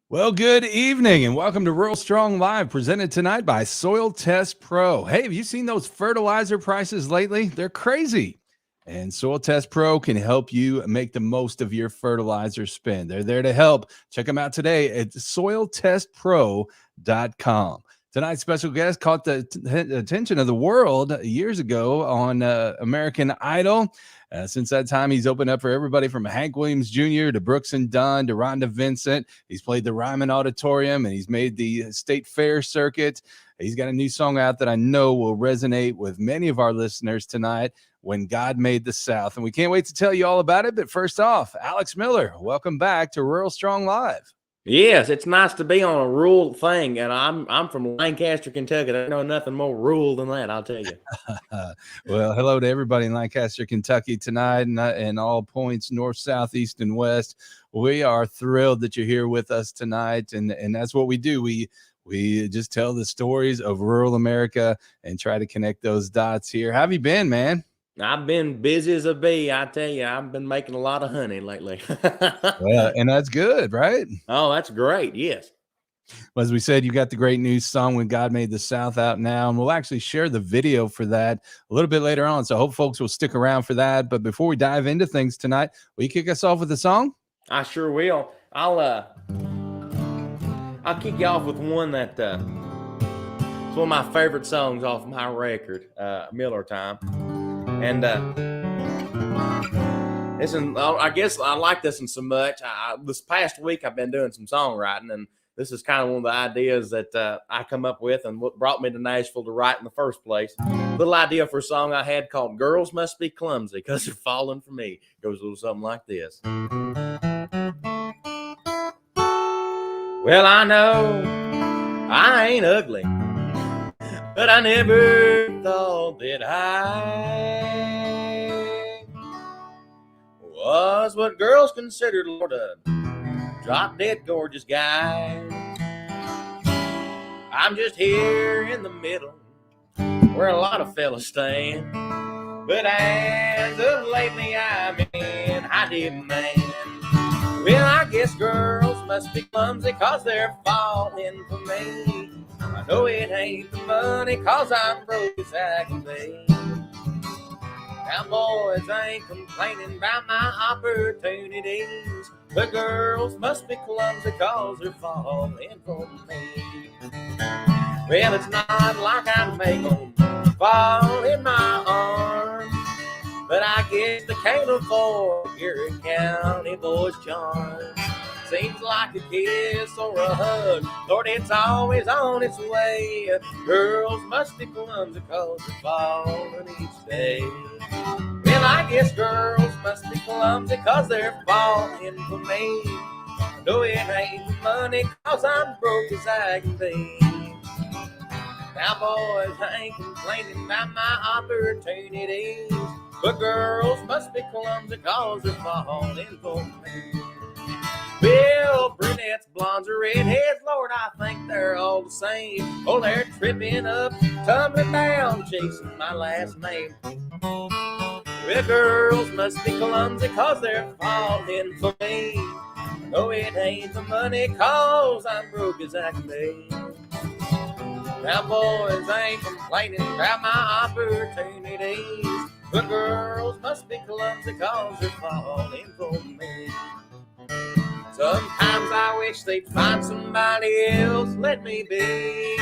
Well, good evening and welcome to Rural Strong Live, presented tonight by Soil Test Pro. Hey, have you seen those fertilizer prices lately? They're crazy. And Soil Test Pro can help you make the most of your fertilizer spend. They're there to help. Check them out today at soiltestpro.com. Tonight's special guest caught the attention of the world years ago on American Idol. Since that time, he's opened up for everybody from Hank Williams Jr. to Brooks and Dunn to Rhonda Vincent. He's played the Ryman Auditorium and he's made the State Fair circuit. He's got a new song out that I know will resonate with many of our listeners tonight, When God Made the South. And we can't wait to tell you all about it. But first off, Alex Miller, welcome back to Rural Strong Live. Yes, it's nice to be on a rural thing, and I'm from Lancaster, Kentucky. I know nothing more rural than that, I'll tell you. Well, hello to everybody in Lancaster, Kentucky tonight, and all points north, south, east, and west. We are thrilled that you're here with us tonight, and that's what we do. We just tell the stories of rural America and try to connect those dots here. How have you been, man? I've been busy as a bee, I tell you. I've been making a lot of honey lately. Well, and that's good, right? Oh, that's great. Yes. As we said, you got the great new song When God Made the South out now, and we'll actually share the video for that a little bit later on. So I hope folks will stick around for that. But before we dive into things tonight, will you kick us off with a song? I sure will. I'll kick you off with one that it's one of my favorite songs off my record, Miller Time. And I guess I like this one so much. This past week I've been doing some songwriting, and this is kind of one of the ideas that I come up with and what brought me to Nashville to write in the first place. Little idea for a song I had called Girls Must Be Clumsy Because They're Falling For Me. It goes a little something like this. Well, I know I ain't ugly, but I never thought that I was what girls considered, Lord, a drop-dead gorgeous guy. I'm just here in the middle where a lot of fellas stand, but as of lately I'm in high demand. Well, I guess girls must be clumsy cause they're falling for me. I know it ain't the money cause I'm broke as I can be. Now boys, I ain't complaining about my opportunities, but girls must be clumsy cause they're falling for me. Well, it's not like I make them fall in my arms, but I guess they can't afford your county boy's charm. Seems like a kiss or a hug, Lord, it's always on its way. Girls must be clumsy cause they're falling each day. Well, I guess girls must be clumsy cause they're falling for me. No, it ain't the money cause I'm broke as I can be. Now boys, I ain't complaining about my opportunities, but girls must be clumsy cause they're falling for me. Well, brunettes, blondes, or redheads, Lord, I think they're all the same. Oh, they're tripping up, tumbling down, chasing my last name. Well, girls must be clumsy cause they're falling for me. No, it ain't the money cause I'm broke as I can be. Now, boys, I ain't complaining about my opportunities, but girls must be clumsy cause they're falling for me. Sometimes I wish they'd find somebody else, let me be.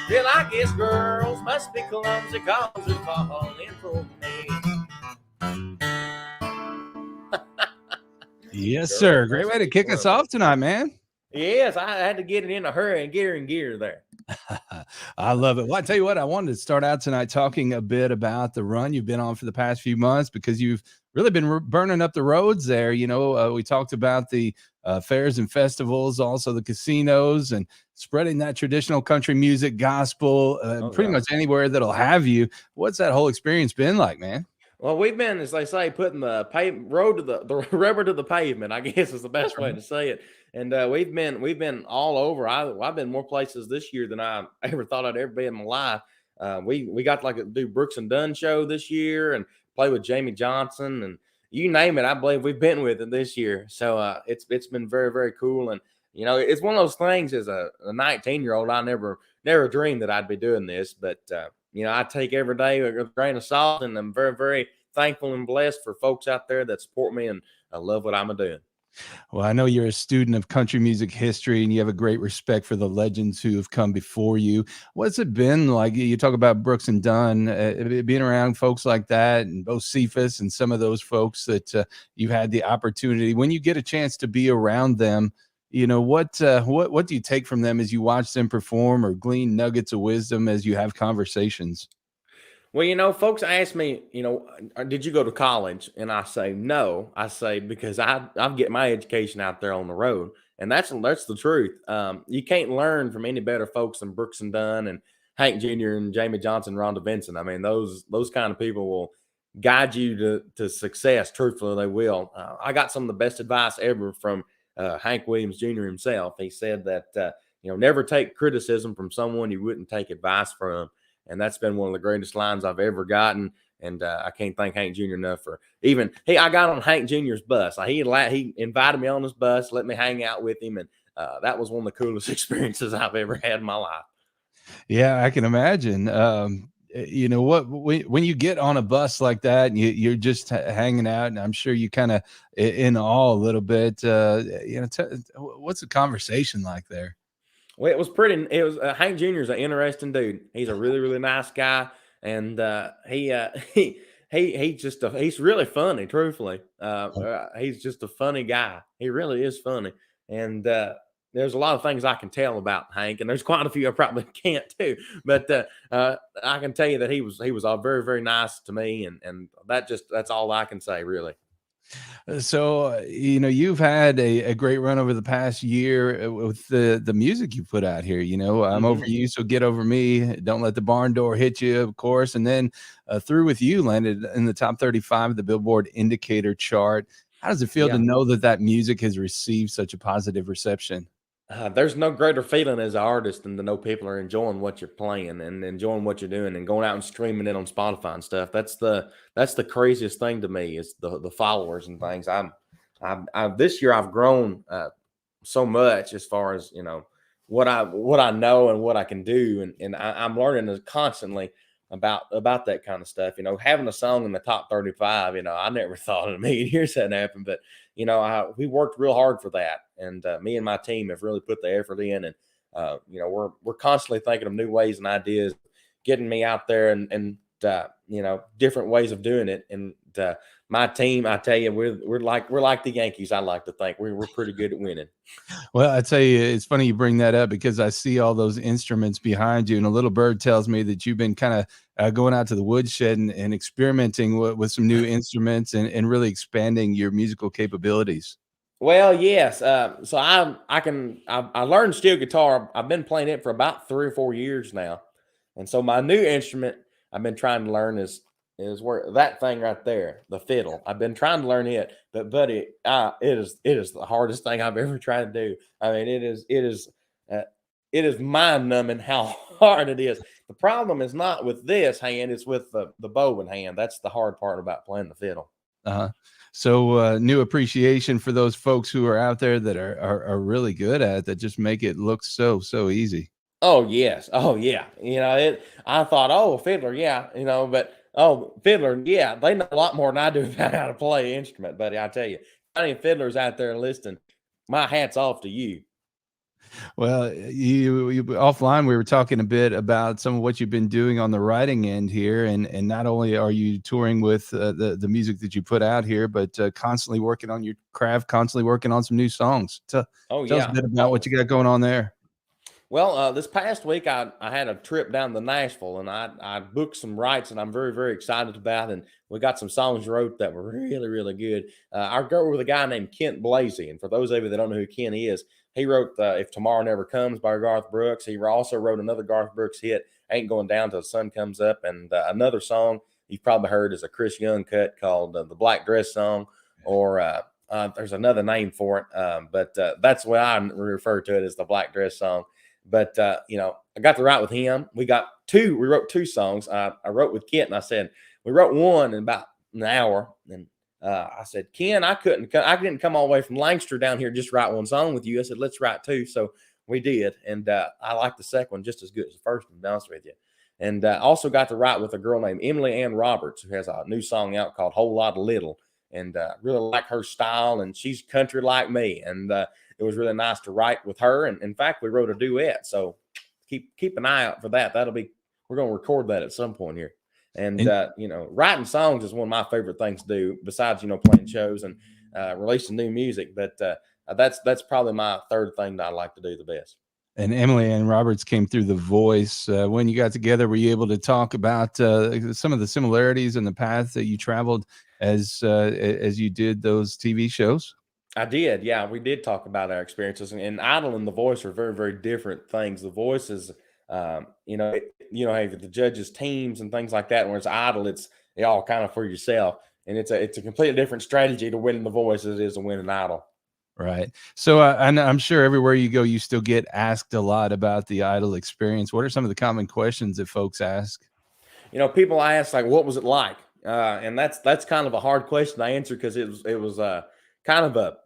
Well, I guess girls must be clumsy cause they're falling for me. Yes, sir. Great way to kick us off tonight, man. Yes, I had to get it in a hurry and get her in gear there. I love it. Well, I tell you what, I wanted to start out tonight talking a bit about the run you've been on for the past few months, because you've really been burning up the roads there. You know, we talked about the fairs and festivals, also the casinos, and spreading that traditional country music, gospel, pretty much anywhere that'll have you. What's that whole experience been like, man? Well, we've been, as they say, putting the road to the rubber to the pavement, I guess is the best way to say it. And we've been all over. I've been more places this year than I ever thought I'd ever be in my life. We got like a do Brooks and Dunn show this year and play with Jamie Johnson, and you name it. I believe we've been with it this year. So it's been very, very cool. And it's one of those things. As a 19-year-old, I never dreamed that I'd be doing this, but I take every day with a grain of salt, and I'm very, very thankful and blessed for folks out there that support me, and I love what I'm doing. Well, I know you're a student of country music history and you have a great respect for the legends who have come before you. What's it been like? You talk about Brooks and Dunn, being around folks like that, and both Cephas and some of those folks that you've had the opportunity. When you get a chance to be around them, what do you take from them as you watch them perform, or glean nuggets of wisdom as you have conversations? Well, folks ask me, did you go to college? And I say no. I say because I'm getting my education out there on the road, and that's the truth. You can't learn from any better folks than Brooks and Dunn and Hank Jr. and Jamie Johnson, Rhonda Vincent. I mean, those kind of people will guide you to success. Truthfully, they will. I got some of the best advice ever from Hank Williams Jr. himself. He said that never take criticism from someone you wouldn't take advice from. And that's been one of the greatest lines I've ever gotten. And I can't thank Hank Jr. enough for I got on Hank Jr.'s bus. He invited me on his bus, let me hang out with him. And that was one of the coolest experiences I've ever had in my life. Yeah, I can imagine. When you get on a bus like that and you're just hanging out, and I'm sure you kind of in awe a little bit. What's the conversation like there? Well, it was Hank Jr. is an interesting dude. He's a really, really nice guy. And he's really funny, truthfully. He's just a funny guy. He really is funny. And there's a lot of things I can tell about Hank, and there's quite a few I probably can't too. But I can tell you that he was all very, very nice to me, and that's all I can say, really. So, you've had a great run over the past year with the music you put out here. I'm over Hmm. you, so get over me. Don't let the barn door hit you, of course. And then Through With You landed in the top 35 of the Billboard Indicator chart. How does it feel to Yeah. know that music has received such a positive reception? There's no greater feeling as an artist than to know people are enjoying what you're playing and enjoying what you're doing and going out and streaming it on Spotify and stuff. That's the craziest thing to me is the followers and things. This year I've grown so much as far as what I know and what I can do, and I'm learning constantly about that kind of stuff. Having a song in the top 35. I never thought in a million years that happened, but we worked real hard for that, and me and my team have really put the effort in, and we're constantly thinking of new ways and ideas, getting me out there, and different ways of doing it. And my team, I tell you, we're like the Yankees. I like to think we're pretty good at winning. Well, I tell you, it's funny you bring that up because I see all those instruments behind you, and a little bird tells me that you've been kind of going out to the woodshed and experimenting with some new instruments and really expanding your musical capabilities. Well, yes. So I learned steel guitar. I've been playing it for about 3 or 4 years now, and so my new instrument I've been trying to learn is where that thing right there, the fiddle. I've been trying to learn it, but buddy, it is the hardest thing I've ever tried to do. I mean, uh, it is mind numbing how hard it is. The problem is not with this hand; it's with the bow and hand. That's the hard part about playing the fiddle. Uh-huh. So, new appreciation for those folks who are out there that are really good at it, that just make it look so easy. Oh, yes. Oh, yeah. I thought, oh, fiddler, yeah, but oh, fiddler, yeah, they know a lot more than I do about how to play an instrument, buddy. I tell you, any fiddlers out there listening, my hat's off to you. Well, you offline, we were talking a bit about some of what you've been doing on the writing end here, and not only are you touring with the music that you put out here, but constantly working on your craft, constantly working on some new songs. Oh, Tell us a yeah. bit about what Oh, you got going on there. well, this past week I had a trip down to Nashville, and I booked some rights, and I'm very, very excited about. And we got some songs wrote that were really, really good. I go with a guy named Kent Blasey, and for those of you that don't know who Kent is, he wrote "If Tomorrow Never Comes" by Garth Brooks. He also wrote another Garth Brooks hit, "Ain't Going Down Till the Sun Comes Up," and another song you've probably heard is a Chris Young cut called "The Black Dress Song," or there's another name for it, but that's the way I refer to it as the Black Dress Song. But I got to write with him. We wrote two songs. I wrote with Kit, and I said we wrote one in about an hour, and I said, Ken, I didn't come all the way from Lancaster down here just write one song with you. I said, let's write two. So we did. And I like the second one just as good as the first one, to be honest with you. And also got to write with a girl named Emily Ann Roberts, who has a new song out called Whole Lot of Little. And really like her style, and she's country like me. And it was really nice to write with her. And in fact, we wrote a duet. So keep an eye out for that. We're going to record that at some point here. And writing songs is one of my favorite things to do, besides playing shows and releasing new music. But that's probably my third thing that I like to do the best. And Emily Ann Roberts came through The Voice. When you got together, were you able to talk about some of the similarities in the path that you traveled as you did those TV shows? I did. Yeah, we did talk about our experiences. And Idol and The Voice are very, very different things. The Voice is, have the judges' teams and things like that. Whereas Idol, it's all kind of for yourself. And it's a completely different strategy to win The Voice as it is to win an Idol. Right. So I'm sure everywhere you go, you still get asked a lot about the Idol experience. What are some of the common questions that folks ask? People ask, like, what was it like? And that's kind of a hard question to answer, because it was kind of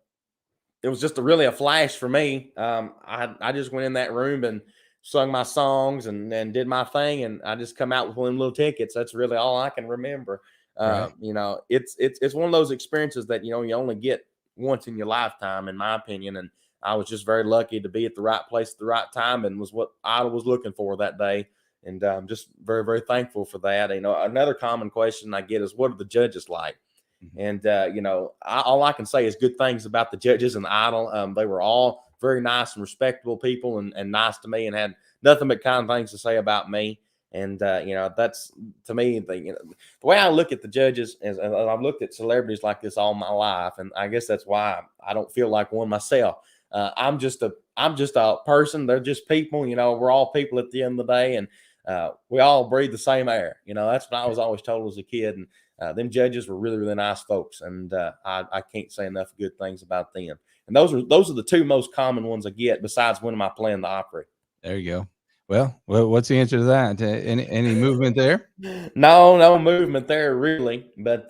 it was just really a flash for me. I just went in that room and sung my songs and did my thing, and I just come out with one little tickets. That's really all I can remember. Right. It's one of those experiences that you only get once in your lifetime, in my opinion. And I was just very lucky to be at the right place at the right time, and was what Idol was looking for that day. And I'm just very, very thankful for that. Another common question I get is, what are the judges like? And all I can say is good things about the judges and Idol. They were all very nice and respectable people, and nice to me, and had nothing but kind things to say about me. And that's, to me, the way I look at the judges is, I've looked at celebrities like this all my life, and I guess that's why I don't feel like one myself. I'm just a person. They're just people. We're all people at the end of the day, and we all breathe the same air. That's what I was always told as a kid. And them judges were really, really nice folks, and I can't say enough good things about them. And those are the two most common ones I get, besides when am I playing the Opry. There you go. Well, what's the answer to that? Any movement there? No movement there, really. But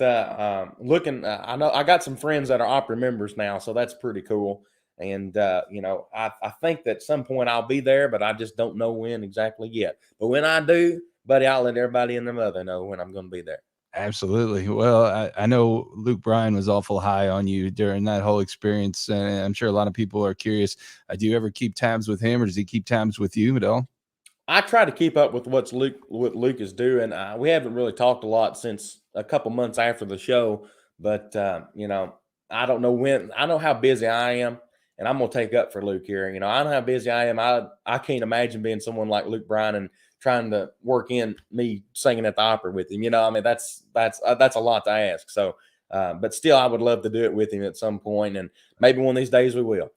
looking, I know I got some friends that are Opry members now, so that's pretty cool. And I think that at some point I'll be there, but I just don't know when exactly yet. But when I do, buddy, I'll let everybody and their mother know when I'm going to be there. Absolutely. Well, I know Luke Bryan was awful high on you during that whole experience, and I'm sure a lot of people are curious. Do you ever keep tabs with him, or does he keep tabs with you at all? I try to keep up with what Luke is doing. We haven't really talked a lot since a couple months after the show, but I don't know when. I know how busy I am, and I'm gonna take up for Luke here. I know how busy I am. I can't imagine being someone like Luke Bryan and trying to work in me singing at the Opera with him. I mean, that's a lot to ask. So, but still, I would love to do it with him at some point, and maybe one of these days we will.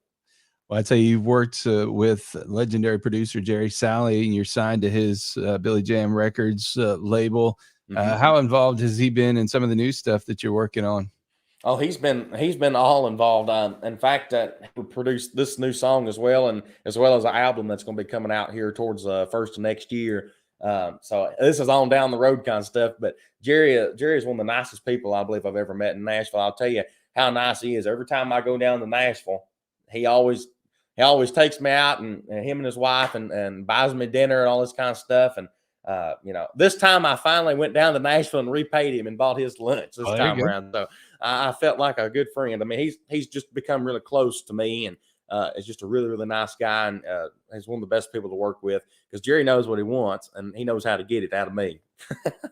Well, I'd say you've worked with legendary producer Jerry Salley, and you're signed to his Billy Jam Records label. Mm-hmm. How involved has he been in some of the new stuff that you're working on? Oh, he's been all involved. In fact, he produced this new song as well, and as well as an album that's going to be coming out here towards first of next year. So this is on down the road kind of stuff. But Jerry is one of the nicest people I believe I've ever met in Nashville. I'll tell you how nice he is. Every time I go down to Nashville, he always takes me out, and him and his wife, and buys me dinner and all this kind of stuff. And this time I finally went down to Nashville and repaid him and bought his lunch this time around. So I felt like a good friend. I mean, he's just become really close to me, and is just a really, really nice guy, and he's one of the best people to work with, because Jerry knows what he wants, and he knows how to get it out of me.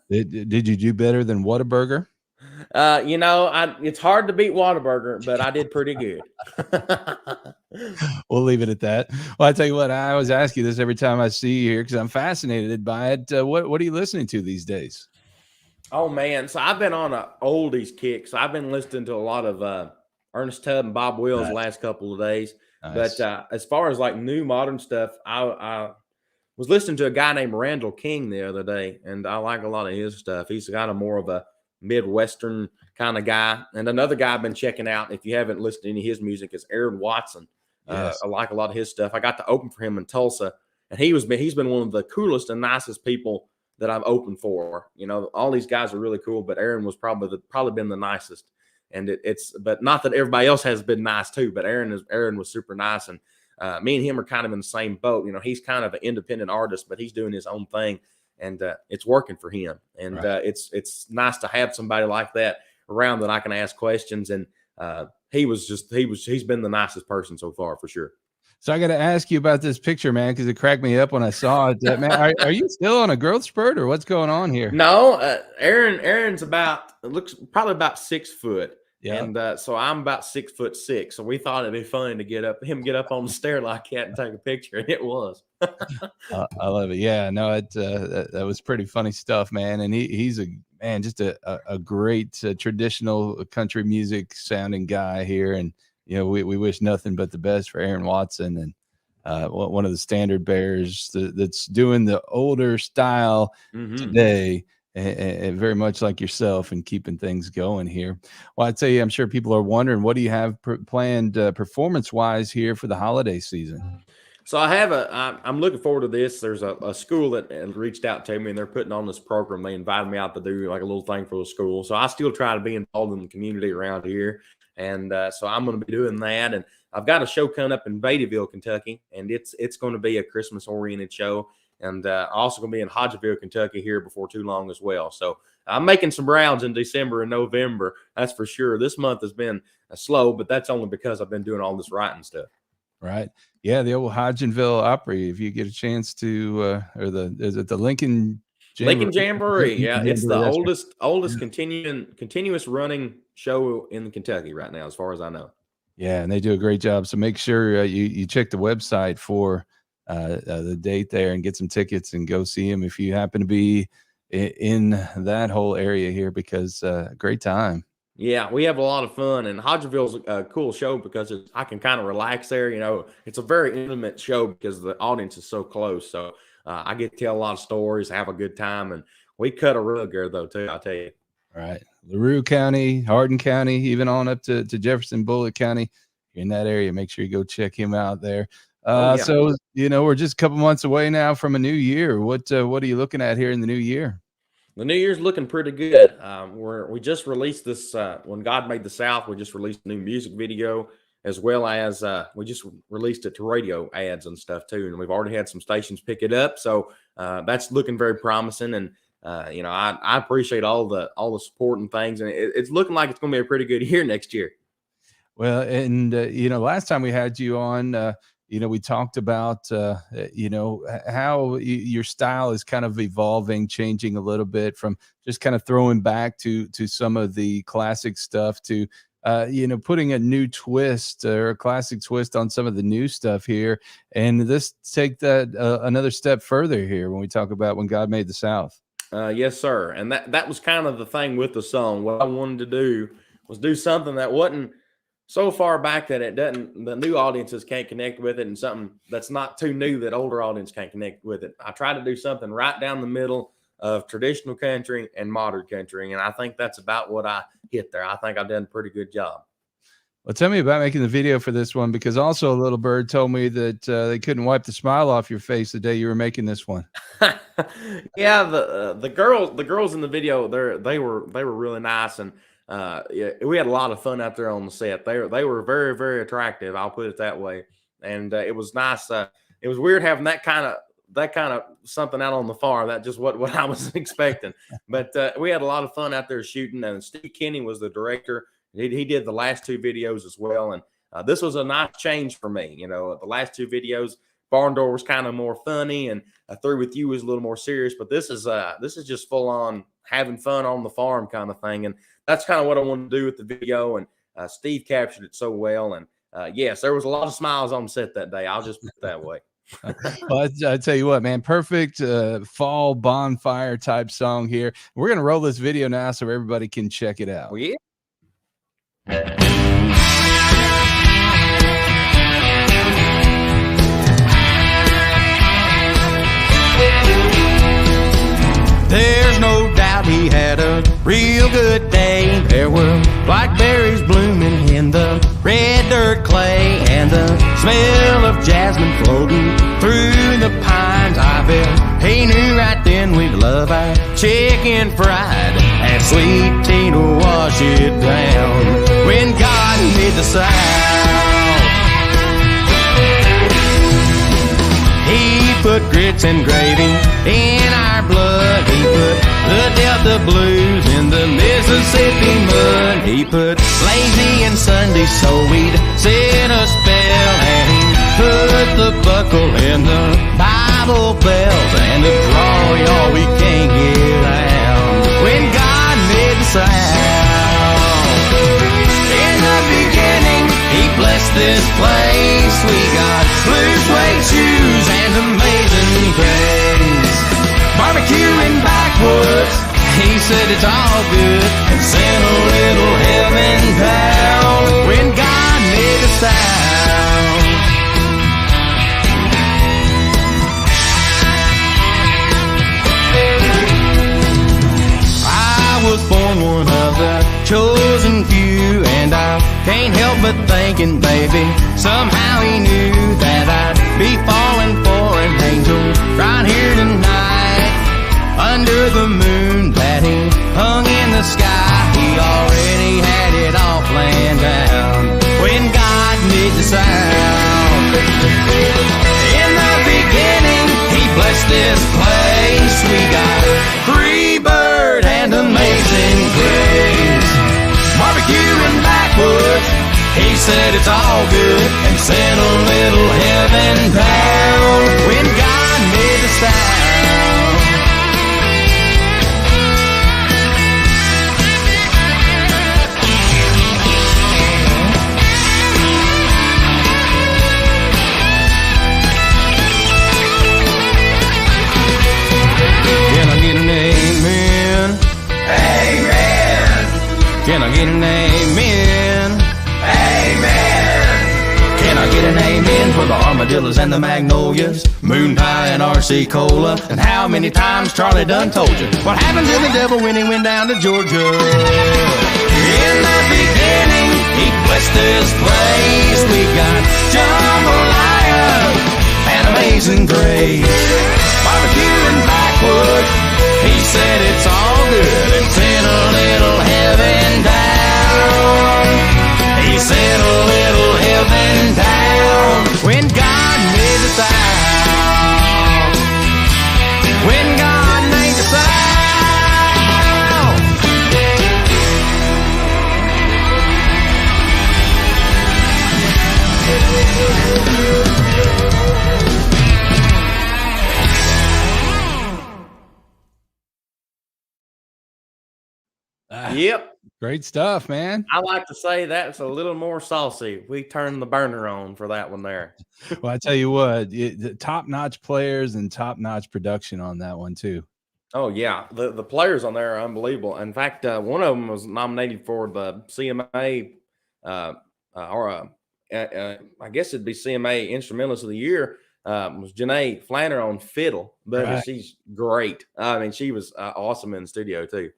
Did you do better than Whataburger? It's hard to beat Whataburger, but I did pretty good. We'll leave it at that. Well, I tell you what, I always ask you this every time I see you here, because I'm fascinated by it. What are you listening to these days? Oh man, so I've been on a oldies kick. So I've been listening to a lot of Ernest Tubb and Bob Wills the last couple of days. Nice. But as far as like new modern stuff, I was listening to a guy named Randall King the other day, and I like a lot of his stuff. He's kind of more of a Midwestern kind of guy. And another guy I've been checking out, if you haven't listened to any of his music, is Aaron Watson. Yes. I like a lot of his stuff. I got to open for him in Tulsa, and he's been one of the coolest and nicest people that I've opened for. All these guys are really cool, but Aaron was probably been the nicest. And it's but not that everybody else has been nice too, but Aaron was super nice. And me and him are kind of in the same boat. You know, he's kind of an independent artist, but he's doing his own thing, and it's working for him. And right. It's nice to have somebody like that around that I can ask questions. And he's been the nicest person so far, for sure. So I got to ask you about this picture, man, because it cracked me up when I saw it. Man, are you still on a growth spurt, or what's going on here? No, Aaron's looks probably about 6 foot. Yeah. And so I'm about 6'6". So we thought it'd be funny to get up on the stair like that and take a picture, and it was. I love it. Yeah, no, that was pretty funny stuff, man. And he's just a great traditional country music sounding guy here. And you know, we wish nothing but the best for Aaron Watson, and one of the standard bearers that's doing the older style today. And very much like yourself, and keeping things going here. Well, I'd say I'm sure people are wondering, what do you have planned performance-wise here for the holiday season? So I'm looking forward to this. There's a school that reached out to me, and they're putting on this program. They invited me out to do like a little thing for the school. So I still try to be involved in the community around here. And so I'm going to be doing that. And I've got a show coming up in Beattyville, Kentucky, and it's going to be a Christmas-oriented show. And also going to be in Hodgeville, Kentucky here before too long as well. So I'm making some rounds in December and November. That's for sure. This month has been slow, but that's only because I've been doing all this writing stuff. Right. Yeah, the old Hodgenville Opry. If you get a chance to, is it the Lincoln Jamboree? Lincoln Jamboree. Yeah, it's the oldest continuous running show in Kentucky right now, as far as I know. Yeah, and they do a great job. So make sure you check the website for the date there and get some tickets and go see him if you happen to be in that whole area here, because great time. Yeah, we have a lot of fun, and Hodgeville's a cool show because I can kind of relax there. You know, it's a very intimate show because the audience is so close. So I get to tell a lot of stories, have a good time, and we cut a rug there though too, I'll tell you. All right, LaRue County, Hardin County, even on up to Jefferson, Bullitt County. You're in that area, make sure you go check him out there. So, you know, we're just a couple months away now from a new year. What are you looking at here in the new year? The new year's looking pretty good. We just released this, When God Made the South, we just released a new music video, as well as we just released it to radio ads and stuff too. And we've already had some stations pick it up. So that's looking very promising. And, you know, I appreciate all the support and things. And it's looking like it's going to be a pretty good year next year. Well, and, you know, last time we had you on, you know, we talked about, you know, how your style is kind of evolving, changing a little bit from just kind of throwing back to some of the classic stuff to, you know, putting a new twist or a classic twist on some of the new stuff here. And this take that another step further here when we talk about When God Made the South. Yes, sir. And that was kind of the thing with the song. What I wanted to do was do something that wasn't so far back that the new audiences can't connect with it, and something that's not too new that older audience can't connect with it. I try to do something right down the middle of traditional country and modern country, and I think that's about what I hit there. I think I've done a pretty good job. Well, tell me about making the video for this one, because also a little bird told me that they couldn't wipe the smile off your face the day you were making this one. Yeah, the girls in the video, they were really nice, and yeah, we had a lot of fun out there on the set. They were very, very attractive. I'll put it that way. And it was nice. It was weird having that kind of something out on the farm. That just what I was expecting. But we had a lot of fun out there shooting. And Steve Kenny was the director. He did the last 2 videos as well. And this was a nice change for me. You know, the last 2 videos, Barn Door was kind of more funny, and Through With You was a little more serious. But this is just full on having fun on the farm kind of thing. And that's kind of what I wanted to do with the video, and Steve captured it so well. And yes, there was a lot of smiles on set that day. I'll just put it that way. Well, I tell you what, man, perfect fall bonfire type song here. We're going to roll this video now so everybody can check it out. Oh, yeah. There's no doubt he had a real good day. There were blackberries blooming in the red dirt dirt clay and the smell of jasmine floating through the pines. I bet he knew right then we'd love our chicken fried and sweet tea to wash it down when God made the South. He put grits and gravy in our blood. He put the Delta blues in the Mississippi mud. He put lazy and Sunday so we'd sit a spell. And he put the buckle in the Bible bells and the draw y'all we can't get around when God made the South. In the beginning, he blessed this place. We got blue suede shoes and amazing grace. Barbecue in backwoods, he said it's all good, and sent a little heaven down when God made a sound. I was born one of the chosen few, and I can't help but thinking, baby, somehow he knew that I'd be falling for an angel right here tonight. Under the moon that he hung in the sky, he already had it all planned out when God made the sound. In the beginning, he blessed this place. We got free bird and amazing grace. Barbecue in backwoods, he said it's all good, and sent a little heaven down when God made the sound. Can I get an amen? Amen. Can I get an amen? Amen. Can I get an amen for the armadillos and the magnolias, moon pie and RC cola, and how many times Charlie done told you what happened to the devil when he went down to Georgia? In the beginning, he blessed this place. We got jambalaya and amazing grace. Barbecue and backwood, he said it's all good, and sent a little heaven down. He sent a little heaven down when God made the South. When God made the South. Yep. Great stuff, man. I like to say that's a little more saucy. We turned the burner on for that one there. Well, I tell you what, top-notch players and top-notch production on that one too. Oh yeah, the players on there are unbelievable. In fact, one of them was nominated for the CMA, I guess it'd be CMA Instrumentalist of the Year. Was Janae Flanner on fiddle, but Right. she's great. I mean, she was awesome in the studio too.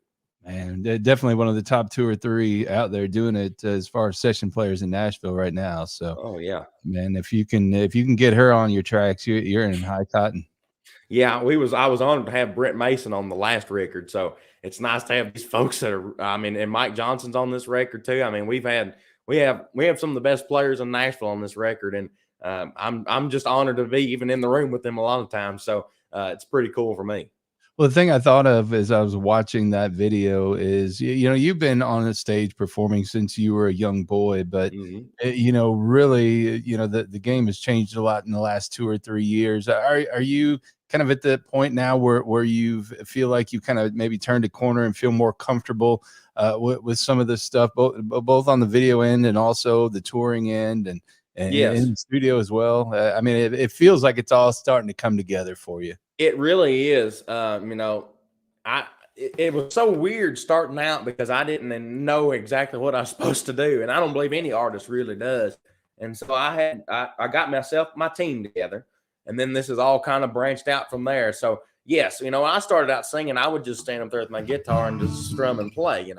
Man, they're definitely one of the top 2 or 3 out there doing it as far as session players in Nashville right now. So, Oh yeah. man, if you can get her on your tracks, you're in high cotton. Yeah, I was honored to have Brent Mason on the last record, so it's nice to have these folks that are. I mean, and Mike Johnson's on this record too. I mean, we have some of the best players in Nashville on this record, and I'm just honored to be even in the room with them a lot of times. So it's pretty cool for me. Well, the thing I thought of as I was watching that video is, you've been on a stage performing since you were a young boy, but really, the game has changed a lot in the last 2 or 3 years. Are you kind of at the point now where you feel like you kind of maybe turned a corner and feel more comfortable with some of this stuff, both on the video end and also the touring end and Yes. in the studio as well? I mean, it feels like it's all starting to come together for you. It really is. It was so weird starting out because I didn't know exactly what I was supposed to do, and I don't believe any artist really does. And so I got my team together, and then this is all kind of branched out from there. So yes, when I started out singing, I would just stand up there with my guitar and just strum and play,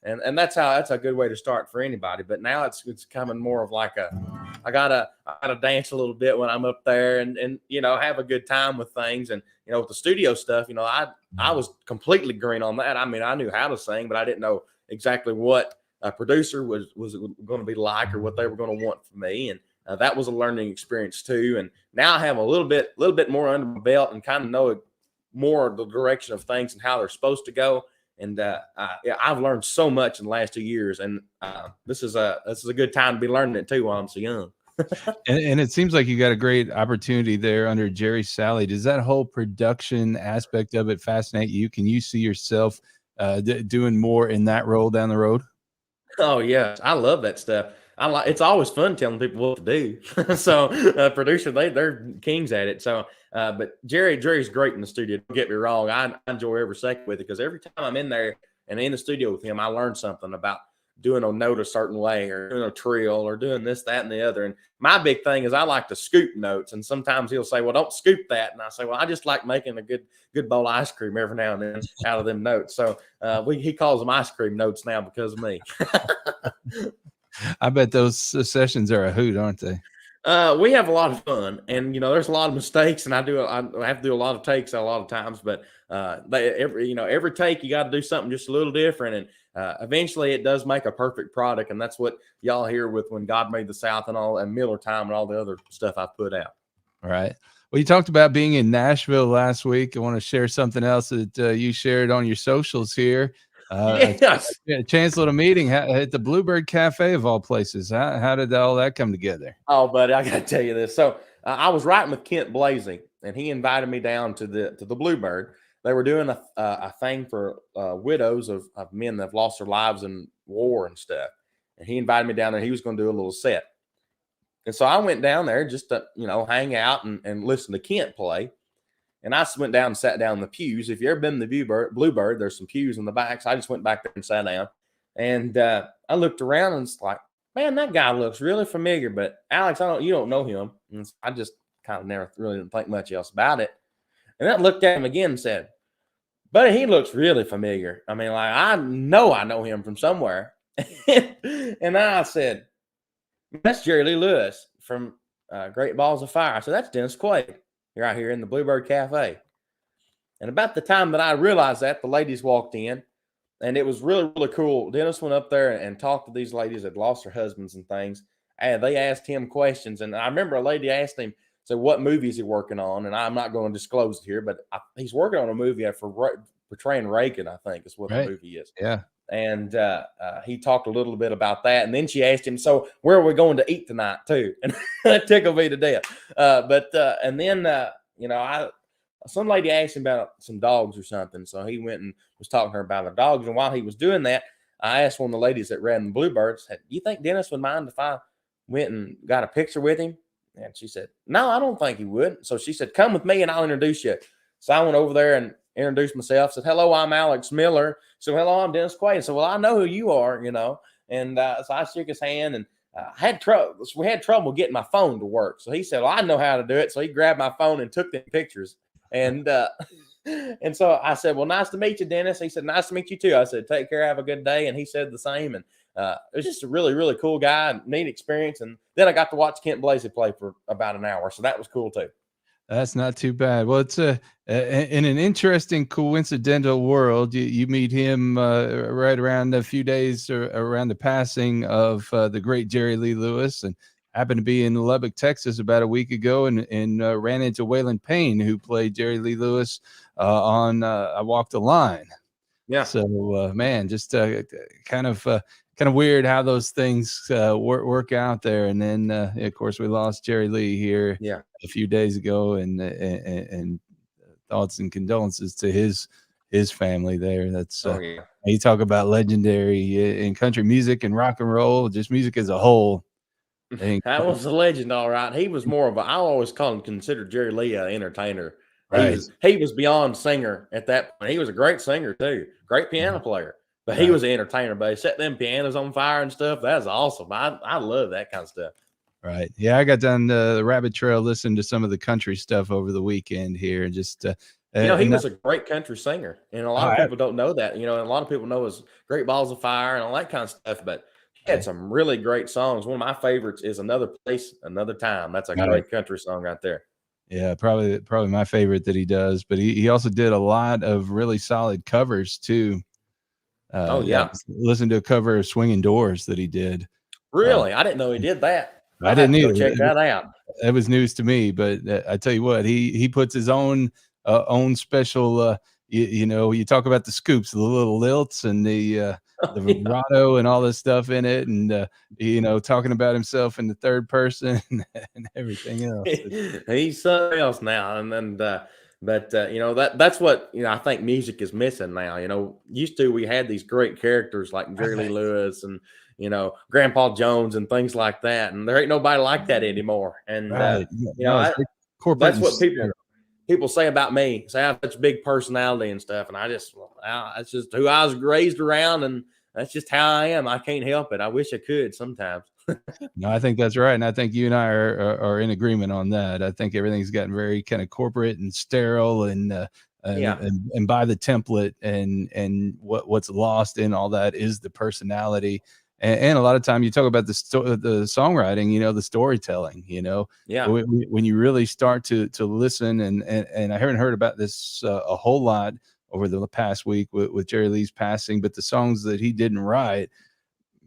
and that's a good way to start for anybody. But now it's coming more of like I gotta dance a little bit when I'm up there, and have a good time with things. And with the studio stuff, I was completely green on that. I mean, I knew how to sing, but I didn't know exactly what a producer was going to be like, or what they were going to want from me. And that was a learning experience too. And now I have a little bit more under my belt, and kind of know more of the direction of things and how they're supposed to go. And I've learned so much in the last 2 years, and this is a good time to be learning it too while I'm so young. And it seems like you got a great opportunity there under Jerry Salley. Does that whole production aspect of it fascinate you? Can you see yourself doing more in that role down the road? Oh yeah, I love that stuff. It's always fun telling people what to do. So producer, they're kings at it. So but Jerry's great in the studio. Don't get me wrong. I enjoy every second with it, because every time I'm in there and in the studio with him, I learn something about doing a note a certain way, or doing a trill, or doing this, that, and the other. And my big thing is I like to scoop notes. And sometimes he'll say, well, don't scoop that. And I say, well, I just like making a good bowl of ice cream every now and then out of them notes. So he calls them ice cream notes now because of me. I bet those sessions are a hoot, aren't they? We have a lot of fun, and there's a lot of mistakes, and I have to do a lot of takes a lot of times, but every take you got to do something just a little different, and eventually it does make a perfect product. And that's what y'all hear with When God Made the South and all, and Miller Time and all the other stuff I've put out. All right. Well, you talked about being in Nashville last week. I want to share something else that you shared on your socials here. Yes. A chance little meeting at the Bluebird Cafe of all places. How did all that come together? Oh, buddy, I got to tell you this. So I was writing with Kent Blasey, and he invited me down to the Bluebird. They were doing a thing for widows of men that have lost their lives in war and stuff. And he invited me down there. He was going to do a little set. And so I went down there just to, hang out and listen to Kent play. And I went down and sat down in the pews. If you've ever been in the Bluebird, there's some pews in the back. So I just went back there and sat down. And I looked around, and it's like, man, that guy looks really familiar. But Alex, you don't know him. And I just kind of never really didn't think much else about it. And then I looked at him again and said, buddy, he looks really familiar. I mean, like, I know him from somewhere. And I said, that's Jerry Lee Lewis from Great Balls of Fire. I said, that's Dennis Quaid. You're out here in the Bluebird Cafe. And about the time that I realized that, the ladies walked in, and it was really, really cool. Dennis went up there and talked to these ladies that lost their husbands and things. And they asked him questions. And I remember a lady asked him, so what movie is he working on? And I'm not going to disclose it here, but he's working on a movie for portraying Reagan, I think is what the movie is. Yeah. And he talked a little bit about that. And then she asked him, so where are we going to eat tonight too? And that tickled me to death. And then some lady asked him about some dogs or something. So he went and was talking to her about the dogs. And while he was doing that, I asked one of the ladies that ran the Bluebirds, said, you think Dennis would mind if I went and got a picture with him? And she said, no, I don't think he would. So she said, come with me and I'll introduce you. So I went over there and introduced myself, said, hello, I'm Alex Miller. So, hello, I'm Dennis Quaid. So, well, I know who you are, And so I shook his hand, and we had trouble getting my phone to work. So he said, well, I know how to do it. So he grabbed my phone and took the pictures. And so I said, well, nice to meet you, Dennis. He said, nice to meet you too. I said, take care, have a good day. And he said the same. And it was just a really, really cool guy, neat experience. And then I got to watch Kent Blasey play for about an hour. So that was cool too. That's not too bad. Well, it's in an interesting, coincidental world. You meet him right around a few days around the passing of the great Jerry Lee Lewis, and happened to be in Lubbock, Texas about a week ago, and ran into Waylon Payne, who played Jerry Lee Lewis on I Walk the Line. Yeah. So, man, just kind of weird how those things work out there. And then, of course, we lost Jerry Lee here a few days ago, and thoughts and condolences to his family there. That's you talk about legendary in country music and rock and roll, just music as a whole. That was a legend, all right. He was more of I always consider Jerry Lee an entertainer. Right. He was beyond singer at that point. He was a great singer too, great piano player. But he was an entertainer, but he set them pianos on fire and stuff. That's awesome. I love that kind of stuff. Right. Yeah, I got down the rabbit trail listening to some of the country stuff over the weekend here, and just You know, he And was a great country singer, and a lot of people don't know that. You know, and a lot of people know his Great Balls of Fire and all that kind of stuff, but he had some really great songs. One of my favorites is Another Place, Another Time. That's a great country song right there. Yeah, probably my favorite that he does, but he also did a lot of really solid covers too. Oh, yeah. Listen to a cover of Swinging Doors that he did. Really? I didn't know he did that. I I'll didn't have to either. go check that out. That was news to me, but I tell you what, he puts his own special. You know, you talk about the scoops, the little lilts, and the vibrato, and all this stuff in it, and you know, talking about himself in the third person and everything else. He's something else now, but you know, that's what, you know, I think music is missing now. You know, used to, we had these great characters like Jerry Lee Lewis and, you know, Grandpa Jones and things like that, and there ain't nobody like that anymore. And you know, that's what people say about me. Say I have such a big personality and stuff, and that's just who I was raised around, and that's just how I am. I can't help it. I wish I could sometimes. No, I think that's right, and I think you and I are in agreement on that. I think everything's gotten very kind of corporate and sterile, and and by the template, and what's lost in all that is the personality. And a lot of time you talk about the songwriting, you know, the storytelling, you know, when you really start to listen, and I haven't heard about this a whole lot over the past week with Jerry Lee's passing, but the songs that he didn't write,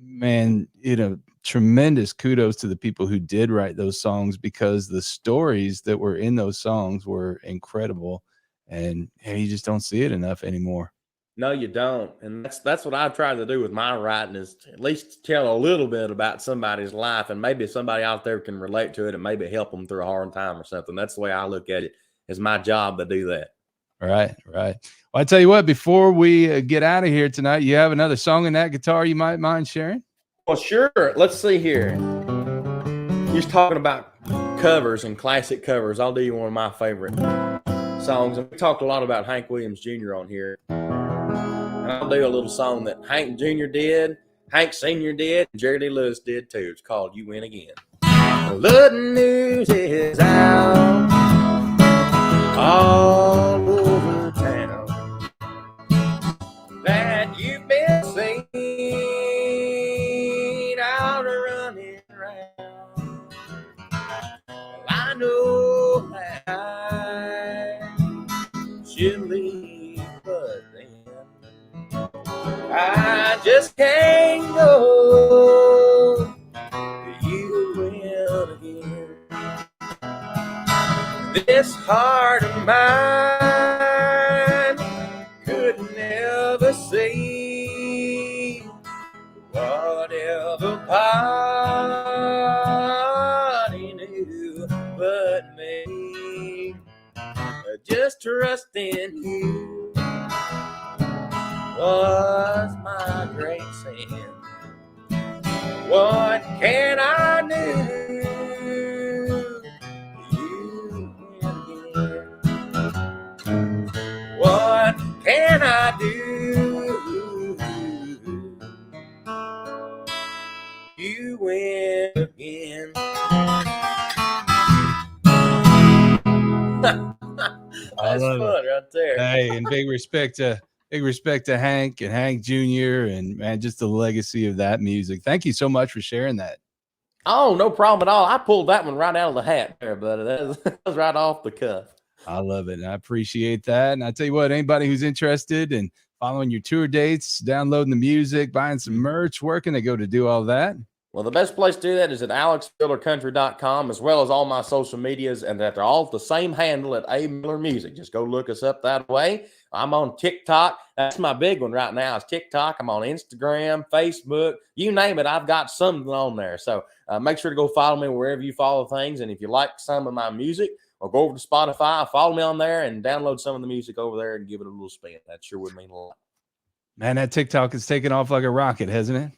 man, you know, tremendous kudos to the people who did write those songs, because the stories that were in those songs were incredible, and you just don't see it enough anymore. No, you don't. And that's what I try to do with my writing, is to at least tell a little bit about somebody's life, and maybe somebody out there can relate to it and maybe help them through a hard time or something. That's the way I look at it. It's my job to do that. Right. Well, I tell you what, before we get out of here tonight, you have another song in that guitar you might mind sharing? Well, sure. Let's see here. You're talking about covers and classic covers. I'll do you one of my favorite songs. And we talked a lot about Hank Williams Jr. on here. And I'll do a little song that Hank Jr. did, Hank Sr. did, and Jerry Lee Lewis did too. It's called You Win Again. Well, the news is out all over town that you've been seen out running around. Well, I know that I should leave, but then I just can't go. You win again. This heart of mine could never see whatever party knew but me. Just trust in you was my great sin. What can I do? You win again. What can I do? You win again. That's fun right there. Hey, and big respect to Hank and Hank Jr. and, man, just the legacy of that music. Thank you so much for sharing that. Oh, no problem at all. I pulled that one right out of the hat there, buddy. That was right off the cuff. I love it, and I appreciate that. And I tell you what, anybody who's interested in following your tour dates, downloading the music, buying some merch, where can they go to do all that? Well, the best place to do that is at alexmillercountry.com, as well as all my social medias, and that they're all the same handle at A Miller Music. Just go look us up that way. I'm on TikTok. That's my big one right now, is TikTok. I'm on Instagram, Facebook, you name it. I've got something on there. So make sure to go follow me wherever you follow things. And if you like some of my music, or go over to Spotify, follow me on there, and download some of the music over there and give it a little spin. That sure would mean a lot. Man, that TikTok is taking off like a rocket, hasn't it?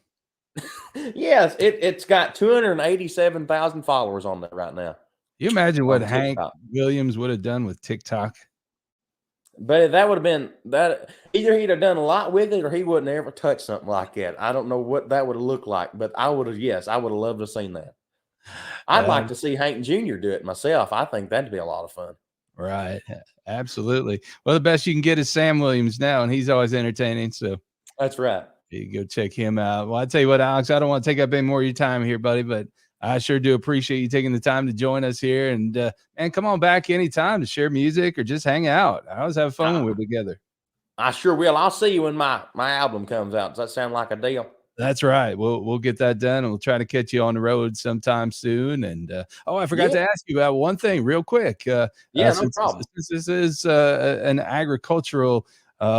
Yes, it's got 287,000 followers on that right now. You imagine what Hank Williams would have done with TikTok? But that would have been that. Either he'd have done a lot with it, or he wouldn't ever touch something like that. I don't know what that would have looked like, but I would have. Yes, I would have loved to have seen that. I'd like to see Hank Jr. do it myself. I think that'd be a lot of fun. Right. Absolutely. Well, the best you can get is Sam Williams now, and he's always entertaining. So That's right. you go check him out. Well, I tell you what, Alex, I don't want to take up any more of your time here, buddy, but I sure do appreciate you taking the time to join us here. And come on back anytime to share music or just hang out. I always have fun when we're together. I sure will. I'll see you when my album comes out. Does that sound like a deal? That's right. We'll get that done, and we'll try to catch you on the road sometime soon. And I forgot to ask you about one thing real quick. No problem. Since this is an agricultural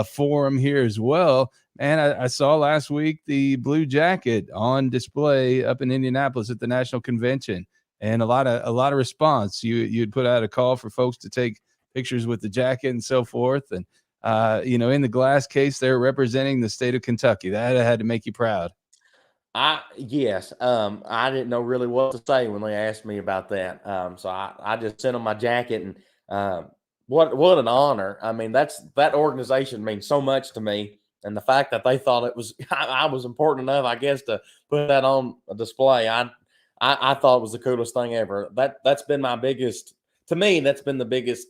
forum here as well, man, I saw last week the blue jacket on display up in Indianapolis at the National Convention, and a lot of response. You'd put out a call for folks to take pictures with the jacket and so forth, and in the glass case, they're representing the state of Kentucky. That had to make you proud. Yes. I didn't know really what to say when they asked me about that. So I just sent them my jacket, and what an honor. I mean, that organization means so much to me, and the fact that they thought it was I was important enough, I guess, to put that on a display. I thought it was the coolest thing ever. That's been my biggest, to me, that's been the biggest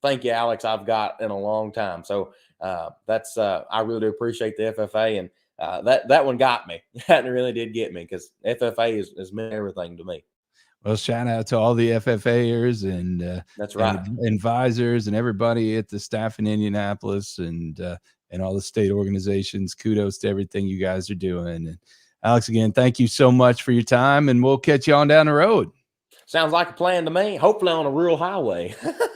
thank you, Alex, I've got in a long time. So I really do appreciate the FFA, and that one got me. That really did get me, because FFA is meant everything to me. Well, shout out to all the FFAers and that's right, and advisors and everybody at the staff in Indianapolis and all the state organizations. Kudos to everything you guys are doing. And Alex, again, thank you so much for your time, and we'll catch you on down the road. Sounds like a plan to me. Hopefully on a rural highway.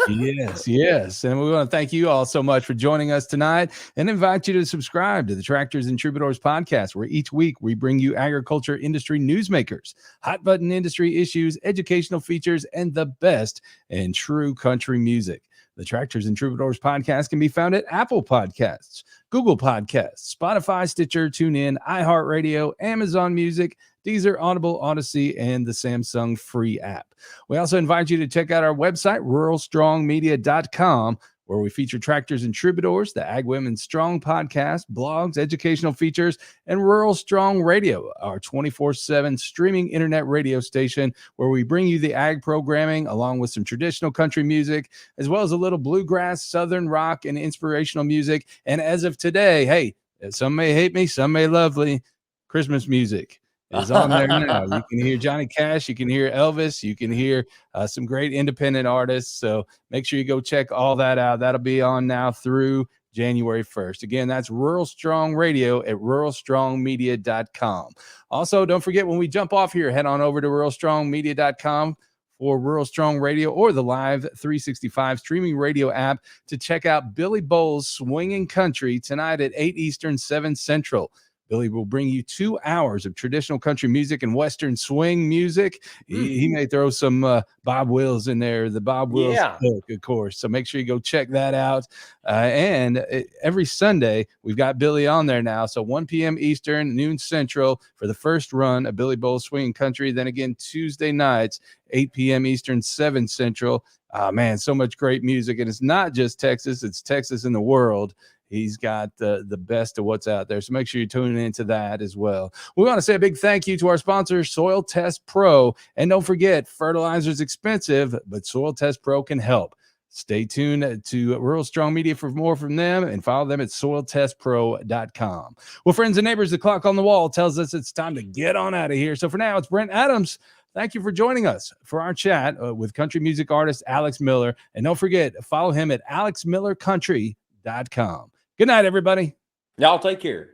Yes. And we want to thank you all so much for joining us tonight, and invite you to subscribe to the Tractors and Troubadours podcast, where each week we bring you agriculture industry newsmakers, hot button industry issues, educational features, and the best in true country music. The Tractors and Troubadours podcast can be found at Apple Podcasts, Google Podcasts, Spotify, Stitcher, TuneIn, iHeartRadio, Amazon Music, Deezer, Audible, Odyssey, and the Samsung free app. We also invite you to check out our website, ruralstrongmedia.com, where we feature Tractors and Troubadours, the Ag Women Strong podcast, blogs, educational features, and Rural Strong Radio, our 24/7 streaming internet radio station, where we bring you the ag programming along with some traditional country music, as well as a little bluegrass, southern rock, and inspirational music. And as of today, hey, some may hate me, some may love me, Christmas music is on there now. You can hear Johnny Cash, you can hear Elvis, you can hear some great independent artists. So make sure you go check all that out. That'll be on now through January 1st. Again, that's Rural Strong Radio at ruralstrongmedia.com. Also, don't forget, when we jump off here, head on over to ruralstrongmedia.com for Rural Strong Radio or the Live 365 streaming radio app to check out Billy Bowles Swinging Country tonight at 8 Eastern, 7 Central. Billy will bring you 2 hours of traditional country music and Western swing music. He may throw some Bob Wills in there, the Bob Wills book, of course. So make sure you go check that out. And every Sunday, we've got Billy on there now. So 1 p.m. Eastern, noon Central for the first run of Billy Bowles Swinging Country. Then again, Tuesday nights, 8 p.m. Eastern, 7 Central. Man, so much great music. And it's not just Texas, it's Texas in the world. He's got the best of what's out there. So make sure you tune into that as well. We want to say a big thank you to our sponsor, Soil Test Pro. And don't forget, fertilizer is expensive, but Soil Test Pro can help. Stay tuned to Rural Strong Media for more from them, and follow them at soiltestpro.com. Well, friends and neighbors, the clock on the wall tells us it's time to get on out of here. So for now, it's Brent Adams. Thank you for joining us for our chat with country music artist Alex Miller. And don't forget, follow him at alexmillercountry.com. Good night, everybody. Y'all take care.